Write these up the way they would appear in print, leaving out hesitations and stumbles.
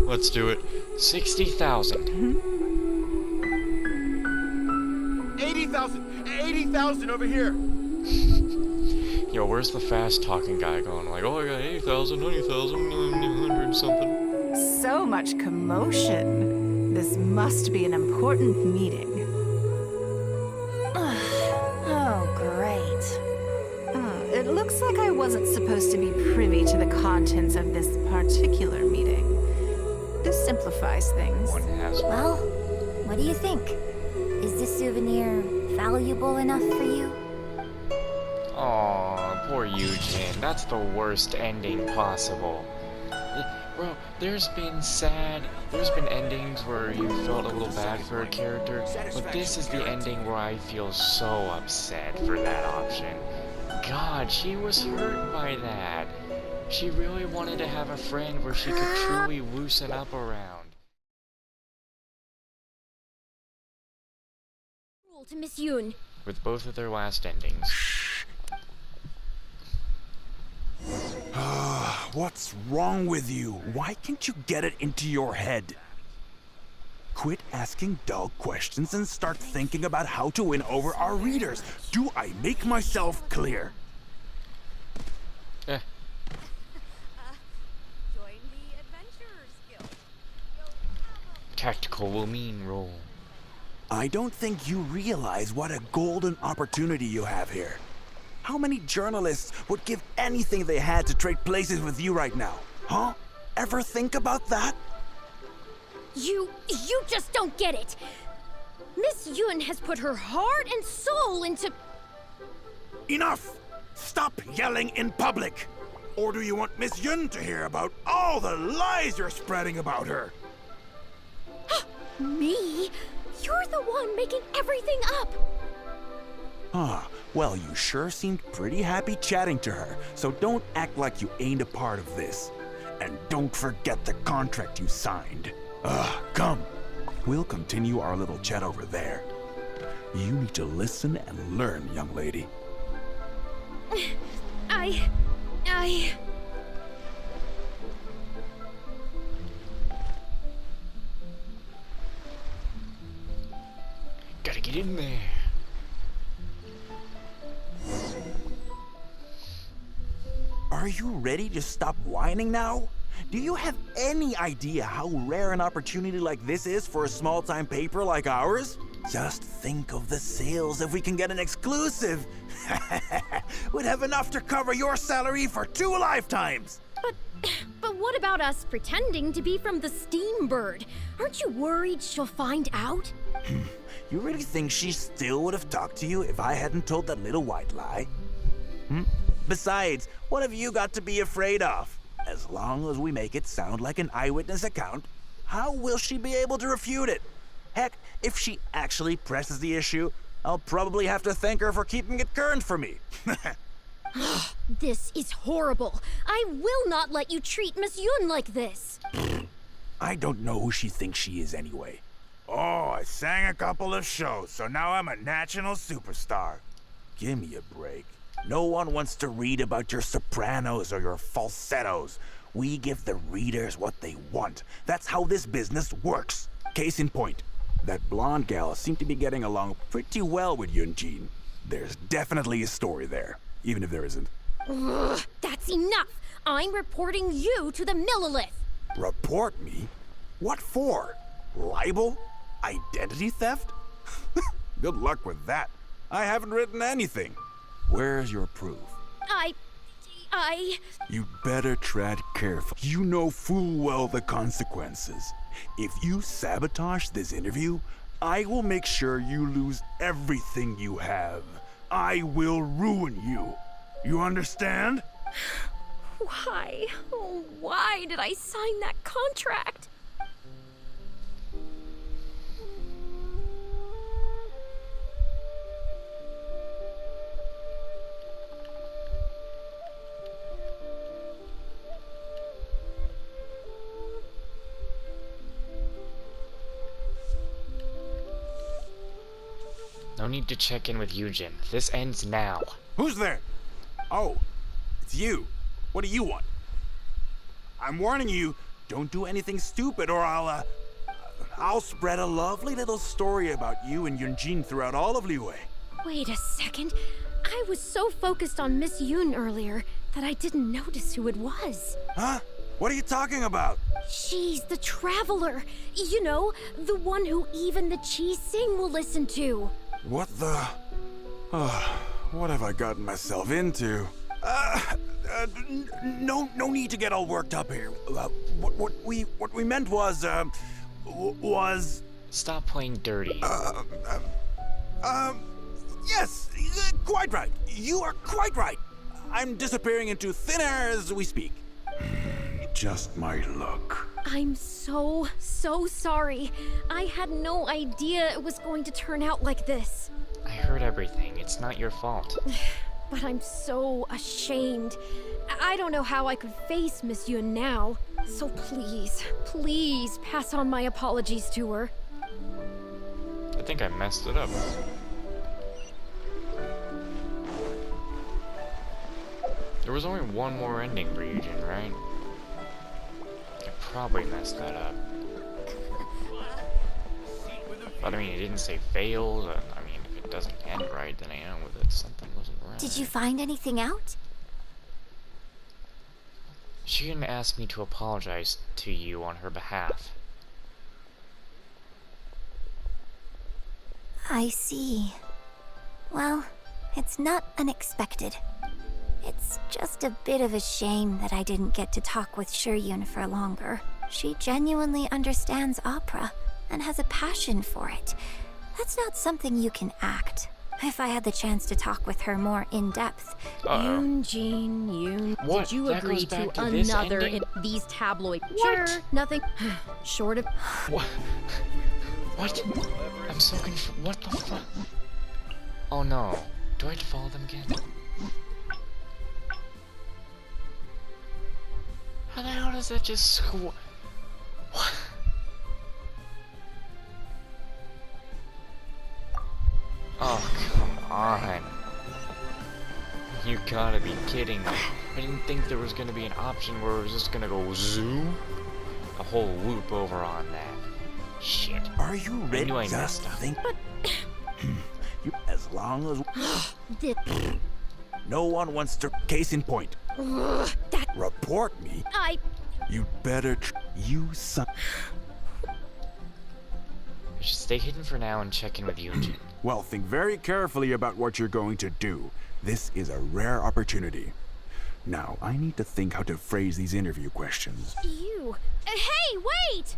Let's do it. 60,000. 80,000! 80,000 over here! Yo, where's the fast-talking guy going? Like, oh, I got 80,000, 90,000, 100 something. So much commotion. This must be an important meeting. Oh, great. It looks like I wasn't supposed to be privy to the contents of this particular meeting. This simplifies things. One has one. Well, what do you think? Is this souvenir valuable enough for you? Aw, poor Eugene. That's the worst ending possible. Bro, there's been endings where you felt a little bad for a character, but this is the ending where I feel so upset for that option. God, she was hurt by that. She really wanted to have a friend where she could truly loosen up around. To Miss Yun. With both of their last endings. What's wrong with you? Why can't you get it into your head? Quit asking dull questions and start thinking about how to win over our readers. Do I make myself clear? Eh. Join the Adventurers Guild. Tactical will mean roll. I don't think you realize what a golden opportunity you have here. How many journalists would give anything they had to trade places with you right now? Huh? Ever think about that? You just don't get it. Miss Yun has put her heart and soul into... Enough! Stop yelling in public! Or do you want Miss Yun to hear about all the lies you're spreading about her? Me? You're the one making everything up. Well, you sure seemed pretty happy chatting to her, so don't act like you ain't a part of this. And don't forget the contract you signed. Come. We'll continue our little chat over there. You need to listen and learn, young lady. I... Gotta get in there. Are you ready to stop whining now? Do you have any idea how rare an opportunity like this is for a small-time paper like ours? Just think of the sales if we can get an exclusive. We'd have enough to cover your salary for 2 lifetimes. But what about us pretending to be from the Steambird? Aren't you worried she'll find out? You really think she still would have talked to you if I hadn't told that little white lie? Besides, what have you got to be afraid of? As long as we make it sound like an eyewitness account, how will she be able to refute it? Heck, if she actually presses the issue, I'll probably have to thank her for keeping it current for me. This is horrible. I will not let you treat Miss Yun like this. I don't know who she thinks she is anyway. Oh, I sang a couple of shows, so now I'm a national superstar. Give me a break. No one wants to read about your sopranos or your falsettos. We give the readers what they want. That's how this business works. Case in point, that blonde gal seemed to be getting along pretty well with Yunjin. There's definitely a story there, even if there isn't. Ugh, that's enough. I'm reporting you to the Millilith. Report me? What for? Libel? Identity theft? Good luck with that. I haven't written anything. Where's your proof? I... You'd better tread careful. You know full well the consequences. If you sabotage this interview, I will make sure you lose everything you have. I will ruin you. You understand? Why? Oh, why did I sign that contract? No need to check in with Eugen. This ends now. Who's there? Oh, it's you. What do you want? I'm warning you, don't do anything stupid or I'll spread a lovely little story about you and Yunjin throughout all of Liyue. Wait a second. I was so focused on Miss Yun earlier that I didn't notice who it was. Huh? What are you talking about? She's the traveler. You know, the one who even the Chi Sing will listen to. What the... what have I gotten myself into? No need to get all worked up here. What we meant was, Stop playing dirty. Yes, quite right. You are quite right. I'm disappearing into thin air as we speak. Just my luck. I'm so sorry. I had no idea it was going to turn out like this. I heard everything. It's not your fault. But I'm so ashamed. I don't know how I could face Miss Yun now. So please pass on my apologies to her. I think I messed it up. There was only one more ending region, right? I probably messed that up. But I mean, it didn't say failed. I mean, if it doesn't end right, then I know that something wasn't right. Did you find anything out? She didn't ask me to apologize to you on her behalf. I see. Well, it's not unexpected. It's just a bit of a shame that I didn't get to talk with Shiyun for longer. She genuinely understands opera and has a passion for it. That's not something you can act. If I had the chance to talk with her more in depth. Yun, What? did you That agree goes back to to this another ending? in these tabloid? What? Sure, nothing short of. What? What? I'm so confused. What the fuck? Oh no. Do I have to follow them again? How the hell does that just What? Oh, come on. You gotta be kidding me. I didn't think there was gonna be an option where it was just gonna go zoom. A whole loop over on that. Shit. Are you ready? knew I to messed up. think? As long as Did no one wants to. Case in point. that Report me. I You'd better. You son. I should stay hidden for now and check in with Yunjin. Well, think very carefully about what you're going to do. This is a rare opportunity. Now, I need to think how to phrase these interview questions. you? Hey, wait!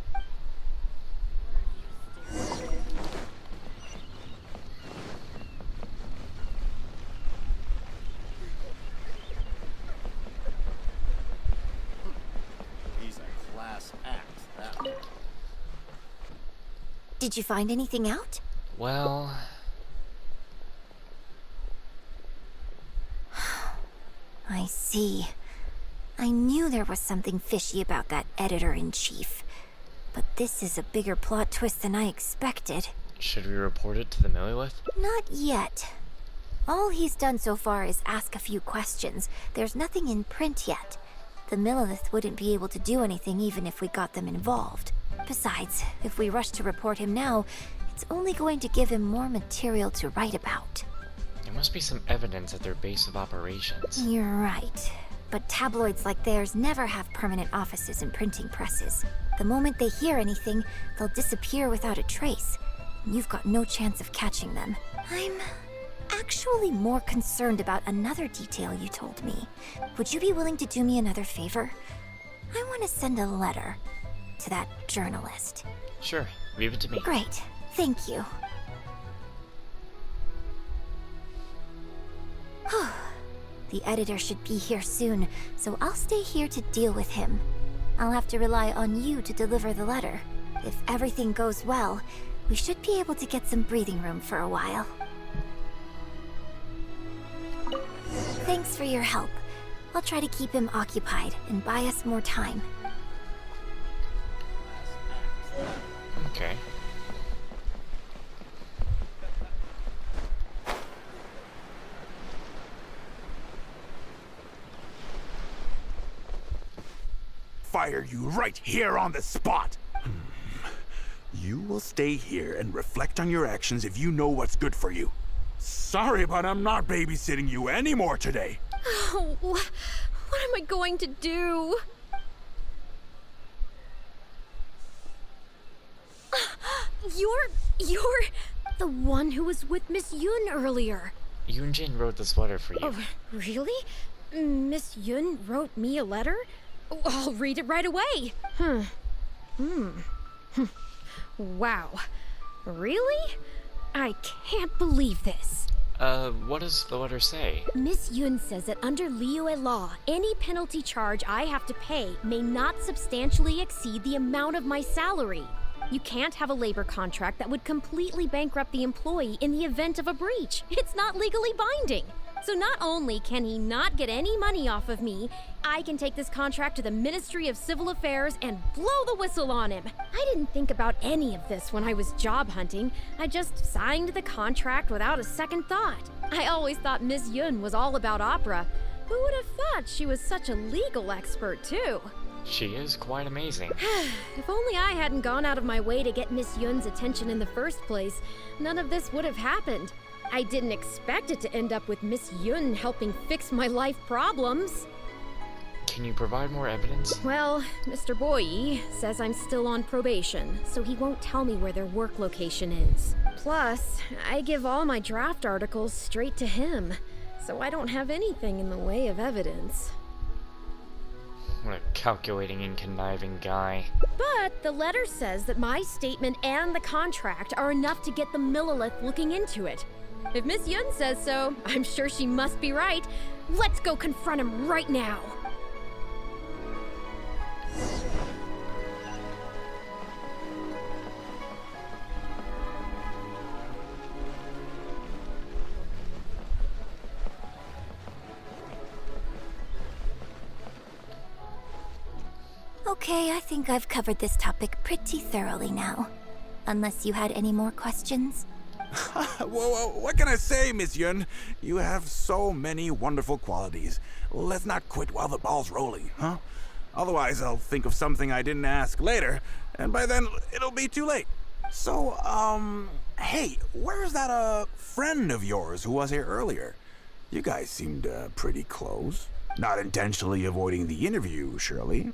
He's a class act, that one. Did you find anything out? Well, I see. I knew there was something fishy about that editor-in-chief. But this is a bigger plot twist than I expected. should we report it to the Millilith? Not yet. All he's done so far is ask a few questions. There's nothing in print yet. The Millilith wouldn't be able to do anything even if we got them involved. Besides, if we rush to report him now, it's only going to give him more material to write about. There must be some evidence at their base of operations. You're right. But tabloids like theirs never have permanent offices and printing presses. The moment they hear anything, they'll disappear without a trace. And you've got no chance of catching them. I'm actually more concerned about another detail you told me. Would you be willing to do me another favor? I want to send a letter to that journalist. Sure, leave it to me. Great. Thank you. The editor should be here soon, so I'll stay here to deal with him. I'll have to rely on you to deliver the letter. If everything goes well, we should be able to get some breathing room for a while. Thanks for your help. I'll try to keep him occupied and buy us more time. Okay. fire you right here on the spot. You will stay here and reflect on your actions if you know what's good for you. Sorry, but I'm not babysitting you anymore today. Oh, what am I going to do? You're the one who was with Miss Yun earlier. Yunjin wrote this letter for you. Oh, really? Miss Yun wrote me a letter? Oh, I'll read it right away. Wow. Really? I can't believe this. What does the letter say? Miss Yun says that under Liyue law, any penalty charge I have to pay may not substantially exceed the amount of my salary. You can't have a labor contract that would completely bankrupt the employee in the event of a breach. It's not legally binding. So not only can he not get any money off of me, I can take this contract to the Ministry of Civil Affairs and blow the whistle on him. I didn't think about any of this when I was job hunting. I just signed the contract without a second thought. I always thought Miss Yun was all about opera. Who would have thought she was such a legal expert, too? She is quite amazing. If only I hadn't gone out of my way to get Miss Yun's attention in the first place, none of this would have happened. I didn't expect it to end up with Miss Yun helping fix my life problems. Can you provide more evidence? Well, Mr. Boyi says I'm still on probation, so he won't tell me where their work location is. Plus, I give all my draft articles straight to him, so I don't have anything in the way of evidence. What a calculating and conniving guy. But the letter says that my statement and the contract are enough to get the Millilith looking into it. If Miss Yun says so, I'm sure she must be right. Let's go confront him right now. Okay, I think I've covered this topic pretty thoroughly now. Unless you had any more questions? Whoa, what can I say, Miss Yun? You have so many wonderful qualities. Let's not quit while the ball's rolling, huh? Otherwise, I'll think of something I didn't ask later, and by then, it'll be too late. So, hey, where's that, friend of yours who was here earlier? You guys seemed, pretty close. Not intentionally avoiding the interview, surely.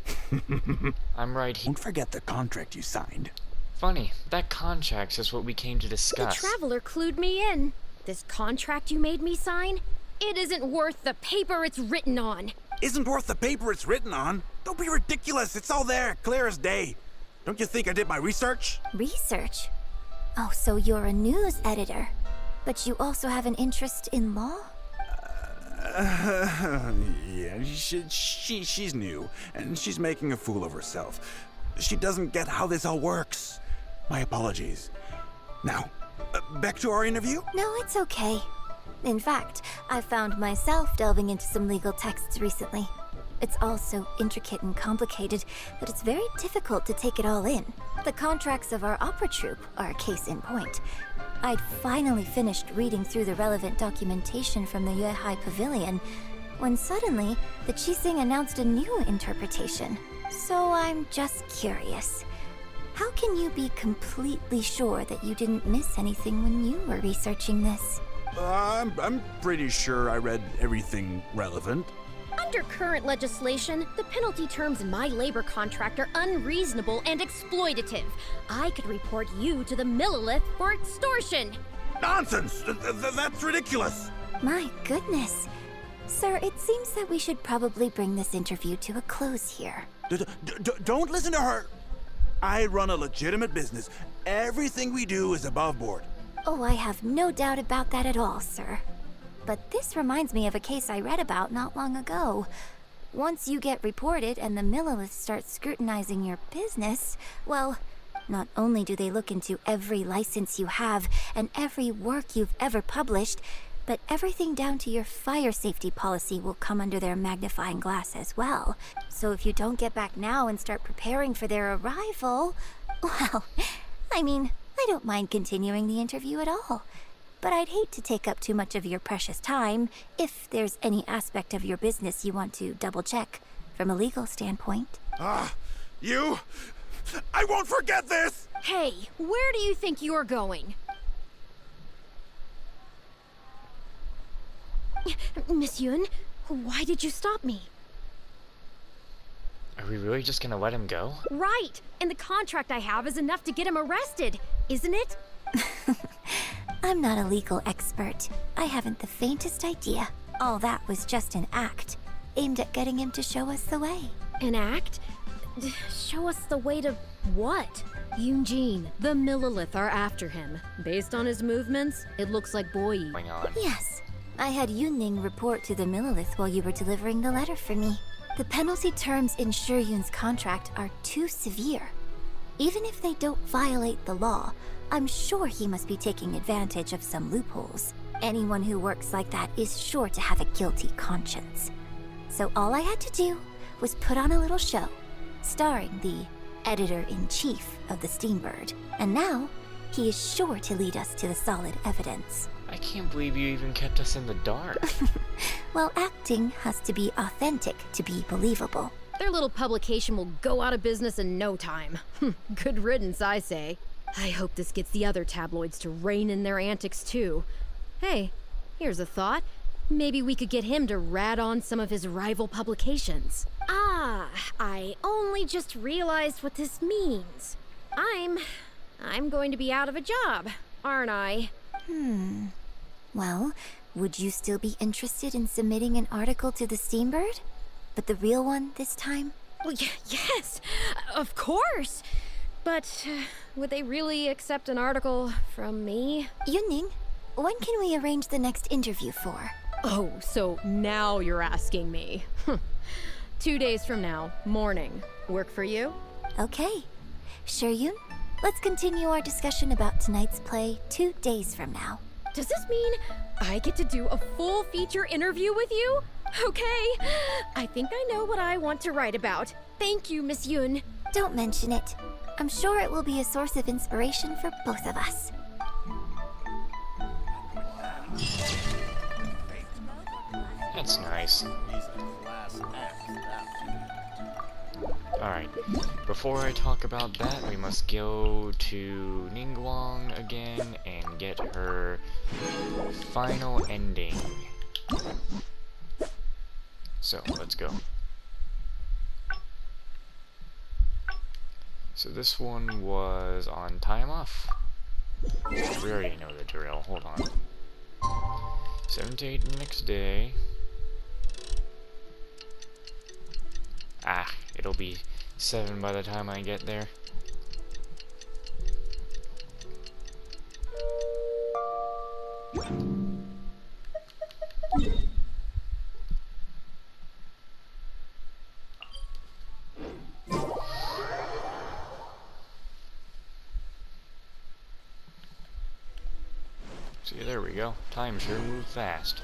I'm right here. Don't forget the contract you signed. Funny, that contract is what we came to The discuss. Traveler clued me in. This contract you made me sign? It isn't worth the paper it's written on. Isn't worth the paper it's written on? Don't be ridiculous. It's all there, clear as day. Don't you think I did my research? Research? Oh, so you're a news editor. But you also have an interest in law? Yeah, she's new, and she's making a fool of herself. She doesn't get how this all works. My apologies. Now, back to our interview? No, it's okay. In fact, I found myself delving into some legal texts recently. It's all so intricate and complicated that it's very difficult to take it all in. The contracts of our opera troupe are a case in point. I'd finally finished reading through the relevant documentation from the Yuehai Pavilion when suddenly the Qixing announced a new interpretation. So I'm just curious. How can you be completely sure that you didn't miss anything when you were researching this? I'm pretty sure I read everything relevant. Under current legislation, the penalty terms in my labor contract are unreasonable and exploitative. I could report you to the Millilith for extortion. Nonsense! That's ridiculous! My goodness. Sir, it seems that we should probably bring this interview to a close here. Don't listen to her! I run a legitimate business. Everything we do is above board. Oh, I have no doubt about that at all, sir. But this reminds me of a case I read about not long ago. Once you get reported and the Millilith starts scrutinizing your business, well, not only do they look into every license you have and every work you've ever published, but everything down to your fire safety policy will come under their magnifying glass as well. So if you don't get back now and start preparing for their arrival, well, I mean, I don't mind continuing the interview at all. But I'd hate to take up too much of your precious time if there's any aspect of your business you want to double check from a legal standpoint. You? I won't forget this! Hey, where do you think you're going? Miss Yun, why did you stop me? Are we really just gonna let him go? Right, and the contract I have is enough to get him arrested, isn't it? I'm not a legal expert. I haven't the faintest idea. All that was just an act, aimed at getting him to show us the way. An act? Show us the way to what? Eugene, the Millilith are after him. Based on his movements, it looks like Boyi. Going on. Yes, I had Yunning report to the Millilith while you were delivering the letter for me. The penalty terms in Yun's contract are too severe. Even if they don't violate the law, I'm sure he must be taking advantage of some loopholes. Anyone who works like that is sure to have a guilty conscience. So all I had to do was put on a little show, starring the editor-in-chief of the Steambird. And now, he is sure to lead us to the solid evidence. I can't believe you even kept us in the dark. Well, acting has to be authentic to be believable. Their little publication will go out of business in no time. Good riddance, I say. I hope this gets the other tabloids to rein in their antics too. Hey, here's a thought. Maybe we could get him to rat on some of his rival publications. Ah, I only just realized what this means. I'm going to be out of a job, aren't I? Well, would you still be interested in submitting an article to the Steambird? But the real one this time? Well, yes, of course. But would they really accept an article from me? Yunning, when can we arrange the next interview for? Oh, so now you're asking me. 2 days from now, morning. Work for you? Okay. Yun, let's continue our discussion about tonight's play 2 days from now. Does this mean I get to do a full feature interview with you? Okay. I think I know what I want to write about. Thank you, Miss Yun. Don't mention it. I'm sure it will be a source of inspiration for both of us. That's nice. These are class acts, that. Alright, before I talk about that, we must go to Ningguang again and get her final ending. So, let's go. So this one was on time off. We already know the drill, hold on. 7 to 8 the next day. Ah, it'll be 7 by the time I get there. See, there we go. Time sure moved fast.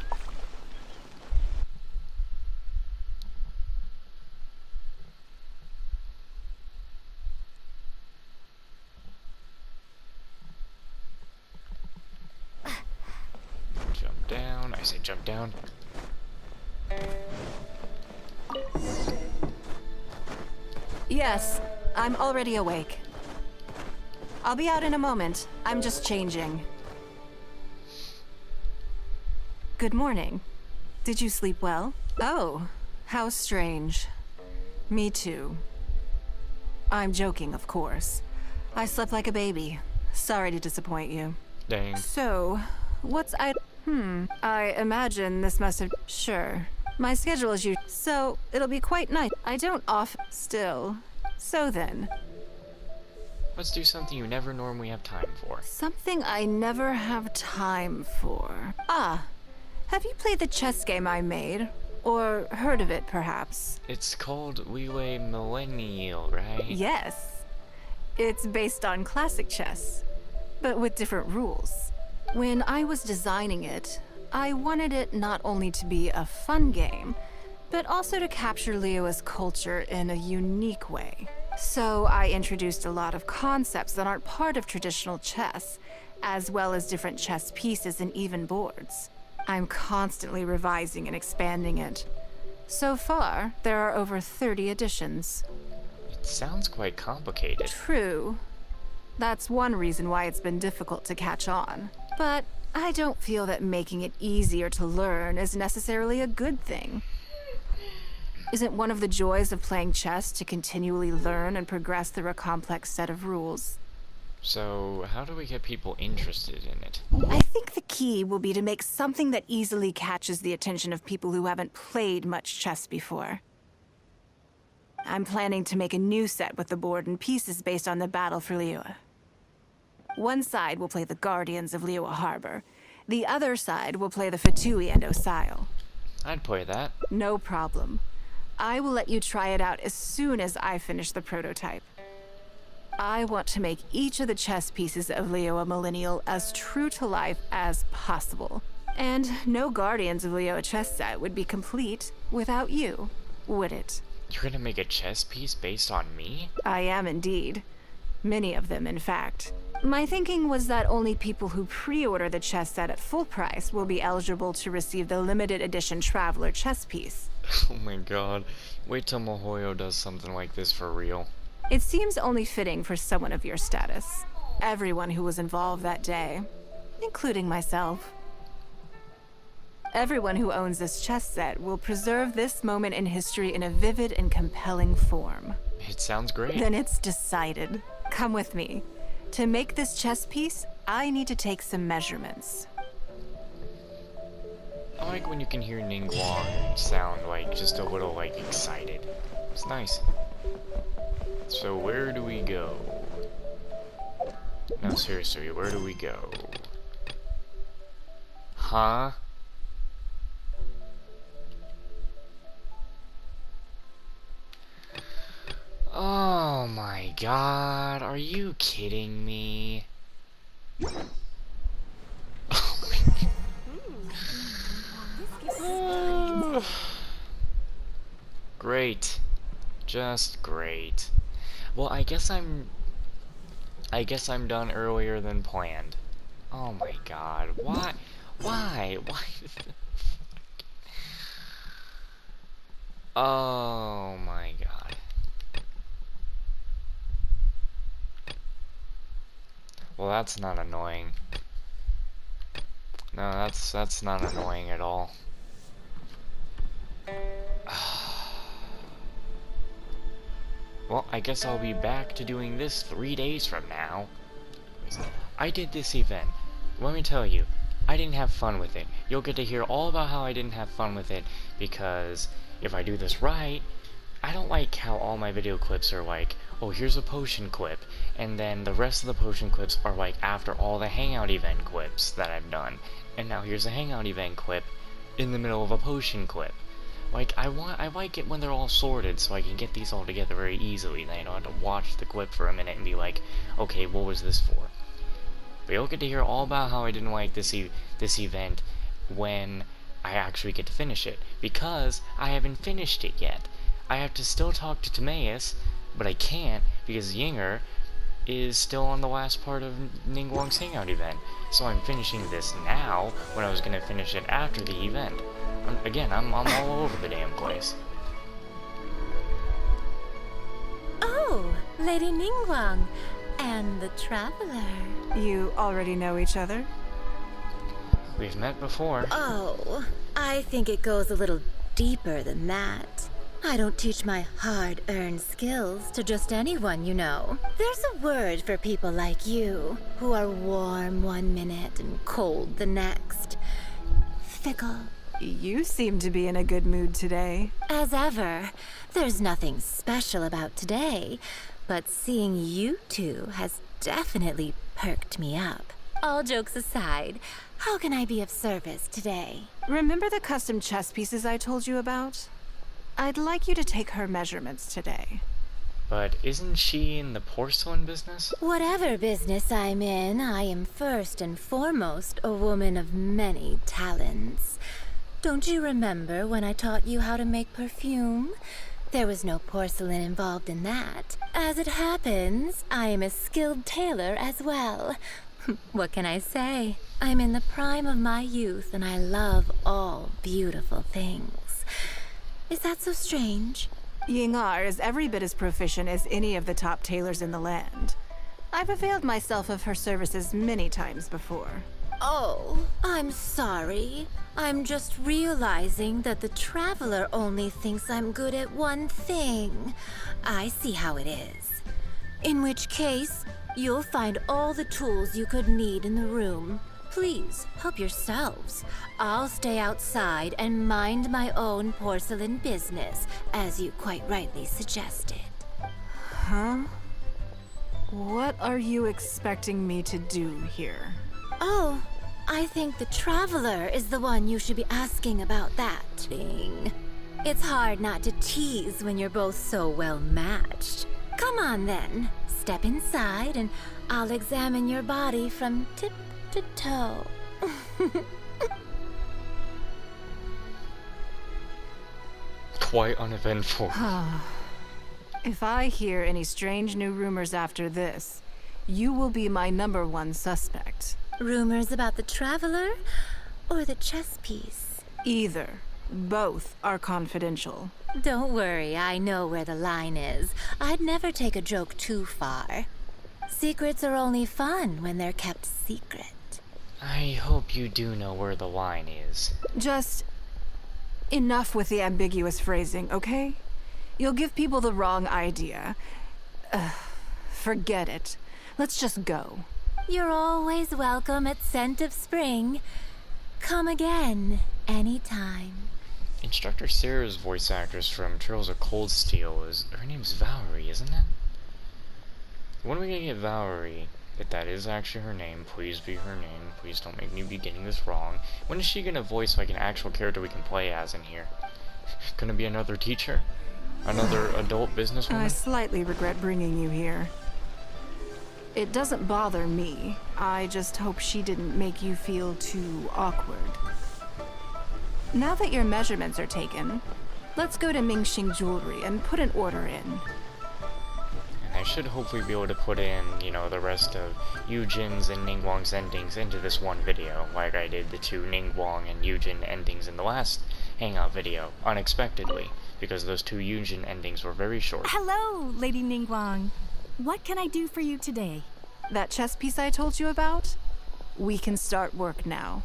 Jump down. I say jump down. Yes, I'm already awake. I'll be out in a moment. I'm just changing. Good morning. Did you sleep well? Oh, how strange. Me too. I'm joking, of course. I slept like a baby. Sorry to disappoint you. Dang. So, I imagine this must have... Sure. My schedule is you... So, it'll be quite nice. I don't still. So then. Let's do something you never normally have time for. Something I never have time for. Ah. Have you played the chess game I made? Or heard of it, perhaps? It's called Leeway Millennial, right? Yes. It's based on classic chess, but with different rules. When I was designing it, I wanted it not only to be a fun game, but also to capture Liyue's culture in a unique way. So I introduced a lot of concepts that aren't part of traditional chess, as well as different chess pieces and even boards. I'm constantly revising and expanding it. So far, there are over 30 editions. It sounds quite complicated. True. That's one reason why it's been difficult to catch on. But I don't feel that making it easier to learn is necessarily a good thing. Isn't one of the joys of playing chess to continually learn and progress through a complex set of rules? So, how do we get people interested in it? I think the key will be to make something that easily catches the attention of people who haven't played much chess before. I'm planning to make a new set with the board and pieces based on the battle for Liyue. One side will play the Guardians of Liyue Harbor. The other side will play the Fatui and Osile. I'd play that. No problem. I will let you try it out as soon as I finish the prototype. I want to make each of the chess pieces of Liyue Millennial as true to life as possible. And no Guardians of Liyue chess set would be complete without you, would it? You're gonna make a chess piece based on me? I am indeed. Many of them, in fact. My thinking was that only people who pre-order the chess set at full price will be eligible to receive the limited edition Traveler chess piece. Oh my god. Wait till Mihoyo does something like this for real. It seems only fitting for someone of your status. Everyone who was involved that day, including myself. Everyone who owns this chess set will preserve this moment in history in a vivid and compelling form. It sounds great. Then it's decided. Come with me. To make this chess piece, I need to take some measurements. I like when you can hear Ningguang sound like just a little like excited. It's nice. So where do we go? No, seriously, where do we go? Huh? Oh my god, are you kidding me? Great. Just great. Well, I guess I'm done earlier than planned. Oh my god. Why? Why? Why? Oh my god. Well, that's not annoying. No, that's not annoying at all. Well, I guess I'll be back to doing this 3 days from now. I did this event. Let me tell you, I didn't have fun with it. You'll get to hear all about how I didn't have fun with it, because if I do this right, I don't like how all my video clips are like, oh, here's a potion clip, and then the rest of the potion clips are like after all the hangout event clips that I've done, and now here's a hangout event clip in the middle of a potion clip. Like, I like it when they're all sorted, so I can get these all together very easily, and I don't have to watch the clip for a minute and be like, okay, what was this for? But you'll get to hear all about how I didn't like this event when I actually get to finish it, because I haven't finished it yet. I have to still talk to Timaeus, but I can't because Yinger is still on the last part of Ningguang's hangout event. So I'm finishing this now when I was going to finish it after the event. I'm all over the damn place. Oh, Lady Ningguang and the Traveler. You already know each other? We've met before. Oh, I think it goes a little deeper than that. I don't teach my hard-earned skills to just anyone, you know. There's a word for people like you, who are warm one minute and cold the next. Fickle. You seem to be in a good mood today. As ever, there's nothing special about today, but seeing you two has definitely perked me up. All jokes aside, how can I be of service today? Remember the custom chess pieces I told you about? I'd like you to take her measurements today. But isn't she in the porcelain business? Whatever business I'm in, I am first and foremost a woman of many talents. Don't you remember when I taught you how to make perfume? There was no porcelain involved in that. As it happens, I am a skilled tailor as well. What can I say? I'm in the prime of my youth and I love all beautiful things. Is that so strange? Yingar is every bit as proficient as any of the top tailors in the land. I've availed myself of her services many times before. Oh, I'm sorry. I'm just realizing that the Traveler only thinks I'm good at one thing. I see how it is. In which case, you'll find all the tools you could need in the room. Please, help yourselves. I'll stay outside and mind my own porcelain business, as you quite rightly suggested. Huh? What are you expecting me to do here? Oh, I think the Traveler is the one you should be asking about that thing. It's hard not to tease when you're both so well matched. Come on then, step inside and I'll examine your body from tip to toe. Quite uneventful. If I hear any strange new rumors after this, you will be my #1 suspect. Rumors about the Traveler or the chess piece? Either. Both are confidential. Don't worry, I know where the line is. I'd never take a joke too far. Secrets are only fun when they're kept secret. I hope you do know where the line is. Just enough with the ambiguous phrasing, okay? You'll give people the wrong idea. Forget it. Let's just go. You're always welcome at Scent of Spring. Come again, anytime. Instructor Sarah's voice actress from Trails of Cold Steel her name's Valerie, isn't it? When are we gonna get Valerie? If that is actually her name, please be her name. Please don't make me be getting this wrong. When is she gonna voice like an actual character we can play as in here? Gonna be another teacher? Another adult businesswoman? I slightly regret bringing you here. It doesn't bother me. I just hope she didn't make you feel too awkward. Now that your measurements are taken, let's go to Mingxing Jewelry and put an order in. And I should hopefully be able to put in, you know, the rest of Yujin's and Ningguang's endings into this one video, like I did the 2 Ningguang and Yujin endings in the last Hangout video, unexpectedly, because those 2 Yujin endings were very short. Hello, Lady Ningguang. What can I do for you today? That chess piece I told you about? We can start work now.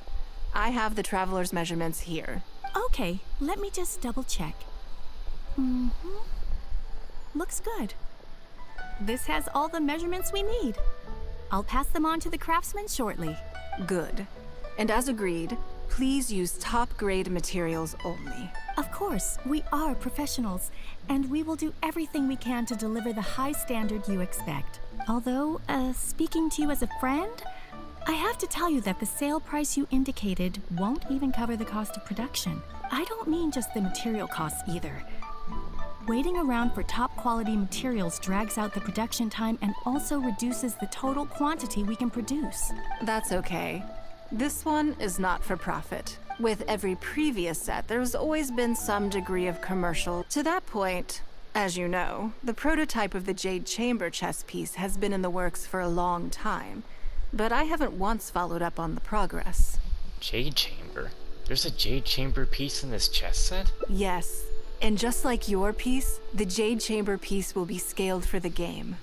I have the Traveler's measurements here. Okay, let me just double check. Looks good. This has all the measurements we need. I'll pass them on to the craftsman shortly. Good. And as agreed, please use top-grade materials only. Of course, we are professionals, and we will do everything we can to deliver the high standard you expect. Although, speaking to you as a friend, I have to tell you that the sale price you indicated won't even cover the cost of production. I don't mean just the material costs either. Waiting around for top quality materials drags out the production time and also reduces the total quantity we can produce. That's okay. This one is not for profit. With every previous set, there's always been some degree of commercial. To that point, as you know, the prototype of the Jade Chamber chess piece has been in the works for a long time, but I haven't once followed up on the progress. Jade Chamber? There's a Jade Chamber piece in this chess set? Yes, and just like your piece, the Jade Chamber piece will be scaled for the game.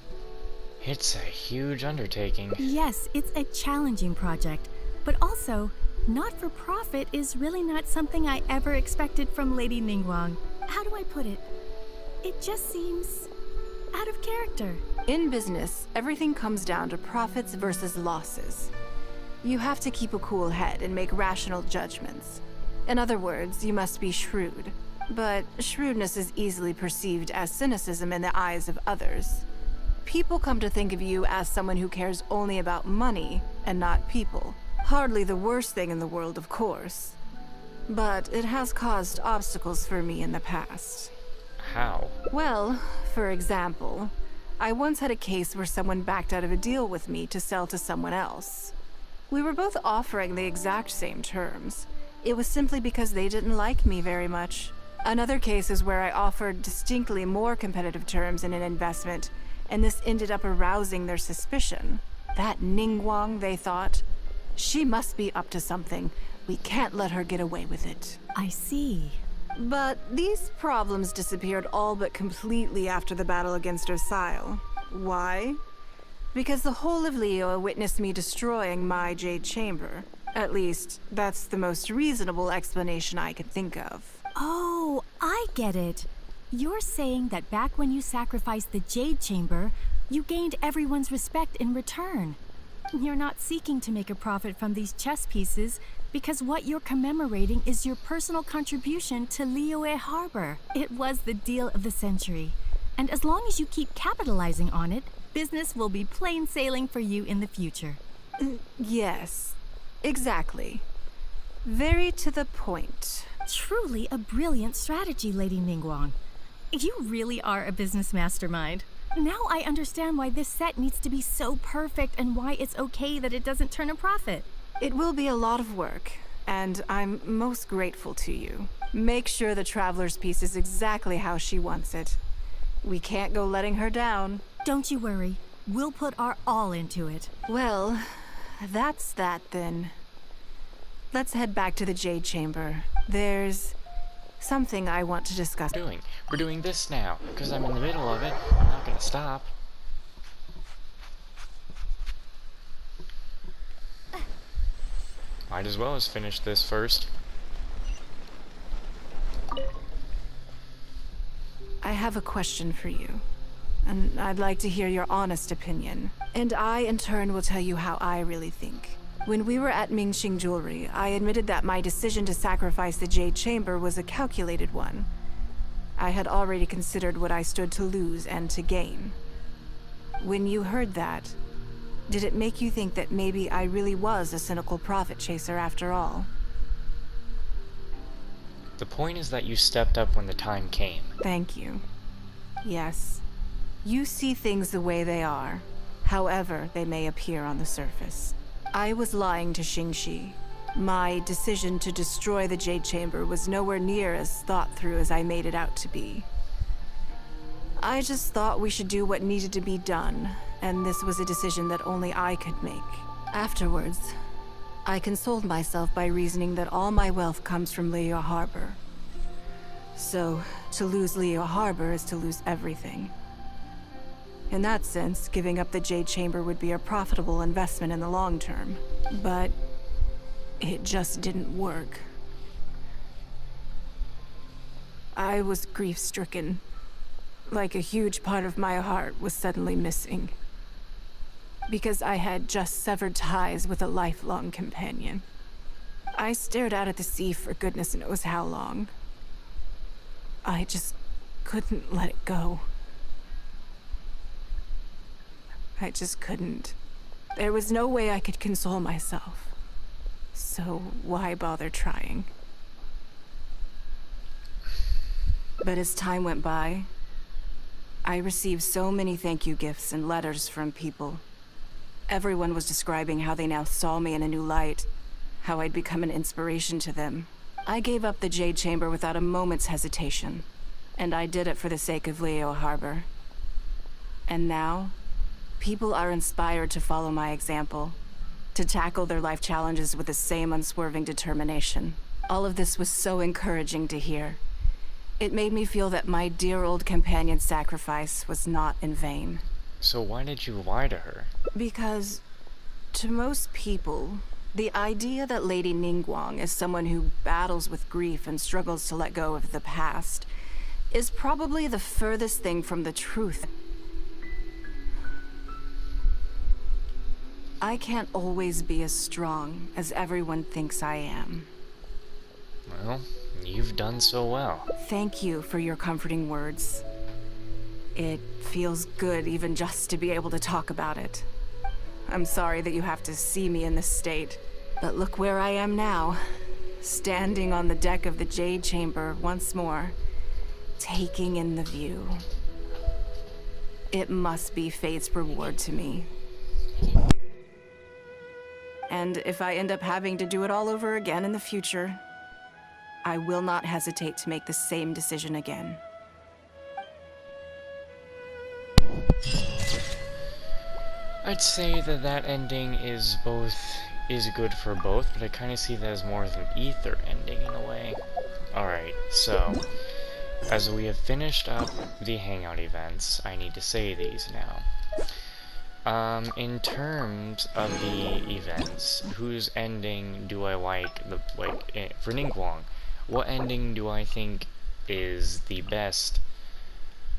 It's a huge undertaking. Yes, it's a challenging project, but also, not for profit is really not something I ever expected from Lady Ningguang. How do I put it? It just seems out of character. In business, everything comes down to profits versus losses. You have to keep a cool head and make rational judgments. In other words, you must be shrewd. But shrewdness is easily perceived as cynicism in the eyes of others. People come to think of you as someone who cares only about money and not people. Hardly the worst thing in the world, of course. But it has caused obstacles for me in the past. How? Well, for example, I once had a case where someone backed out of a deal with me to sell to someone else. We were both offering the exact same terms. It was simply because they didn't like me very much. Another case is where I offered distinctly more competitive terms in an investment, and this ended up arousing their suspicion. That Ningguang, they thought. She must be up to something. We can't let her get away with it. I see. But these problems disappeared all but completely after the battle against Ersail. Why? Because the whole of Liyue witnessed me destroying my Jade Chamber. At least, that's the most reasonable explanation I could think of. Oh, I get it. You're saying that back when you sacrificed the Jade Chamber, you gained everyone's respect in return. You're not seeking to make a profit from these chess pieces because what you're commemorating is your personal contribution to Liyue Harbor. It was the deal of the century. And as long as you keep capitalizing on it, business will be plain sailing for you in the future. Yes, exactly. Very to the point. Truly a brilliant strategy, Lady Ningguang. You really are a business mastermind. Now I understand why this set needs to be so perfect and why it's okay that it doesn't turn a profit. It will be a lot of work, and I'm most grateful to you. Make sure the Traveler's piece is exactly how she wants it. We can't go letting her down. Don't you worry. We'll put our all into it. Well, that's that then. Let's head back to the Jade Chamber. There's something I want to discuss. We're doing this now, because I'm in the middle of it. I'm not gonna stop. Might as well as finish this first. I have a question for you, and I'd like to hear your honest opinion. And I, in turn, will tell you how I really think. When we were at Mingxing Jewelry, I admitted that my decision to sacrifice the Jade Chamber was a calculated one. I had already considered what I stood to lose and to gain. When you heard that, did it make you think that maybe I really was a cynical profit chaser after all? The point is that you stepped up when the time came. Thank you. Yes, you see things the way they are, however they may appear on the surface. I was lying to Xingxi. My decision to destroy the Jade Chamber was nowhere near as thought through as I made it out to be. I just thought we should do what needed to be done, and this was a decision that only I could make. Afterwards, I consoled myself by reasoning that all my wealth comes from Liyue Harbor. So, to lose Liyue Harbor is to lose everything. In that sense, giving up the Jade Chamber would be a profitable investment in the long term. But it just didn't work. I was grief-stricken. Like a huge part of my heart was suddenly missing. Because I had just severed ties with a lifelong companion. I stared out at the sea for goodness knows how long. I just couldn't let it go. I just couldn't. There was no way I could console myself. So why bother trying? But as time went by, I received so many thank you gifts and letters from people. Everyone was describing how they now saw me in a new light, how I'd become an inspiration to them. I gave up the Jade Chamber without a moment's hesitation, and I did it for the sake of Liyue Harbor. And now, people are inspired to follow my example, to tackle their life challenges with the same unswerving determination. All of this was so encouraging to hear. It made me feel that my dear old companion's sacrifice was not in vain. So why did you lie to her? Because, to most people, the idea that Lady Ningguang is someone who battles with grief and struggles to let go of the past is probably the furthest thing from the truth. I can't always be as strong as everyone thinks I am. Well, you've done so well. Thank you for your comforting words. It feels good even just to be able to talk about it. I'm sorry that you have to see me in this state, but look where I am now, standing on the deck of the Jade Chamber once more, taking in the view. It must be fate's reward to me. And if I end up having to do it all over again in the future, I will not hesitate to make the same decision again. I'd say that that ending is good for both, but I kind of see that as more of an ether ending in a way. Alright, so, as we have finished up the hangout events, I need to say these now. In terms of the events, whose ending do I like, for Ningguang, what ending do I think is the best?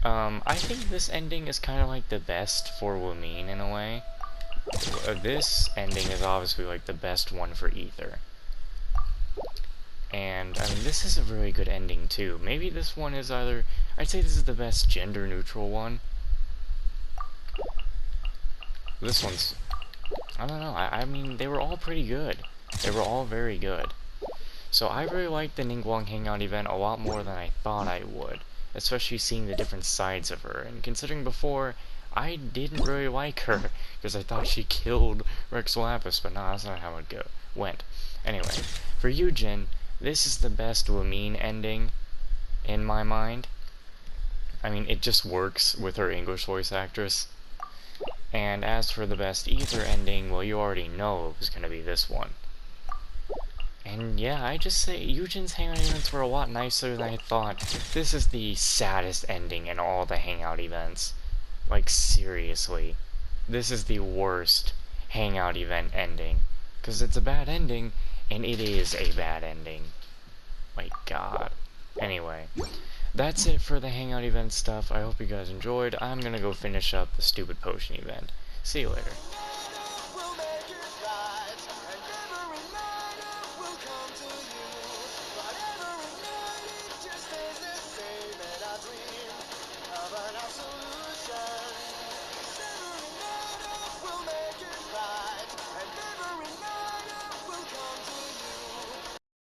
I think this ending is kind of like the best for Wumin in a way. This ending is obviously like the best one for Ether. And, I mean, this is a really good ending too. Maybe this one is either, I'd say this is the best gender neutral one. This one's, I don't know, I mean, they were all pretty good. They were all very good. So I really liked the Ningguang Hangout event a lot more than I thought I would. Especially seeing the different sides of her. And considering before, I didn't really like her, because I thought she killed Rex Lapis, but no, that's not how it went. Anyway, for Yujin, this is the best Wumin ending, in my mind. I mean, it just works with her English voice actress. And as for the best Ether ending, well, you already know it was going to be this one. And yeah, I just say Yujin's hangout events were a lot nicer than I thought. This is the saddest ending in all the hangout events. Like, seriously. This is the worst hangout event ending. Because it's a bad ending, and it is a bad ending. My god. Anyway, that's it for the hangout event stuff. I hope you guys enjoyed. I'm gonna go finish up the stupid potion event. See you later.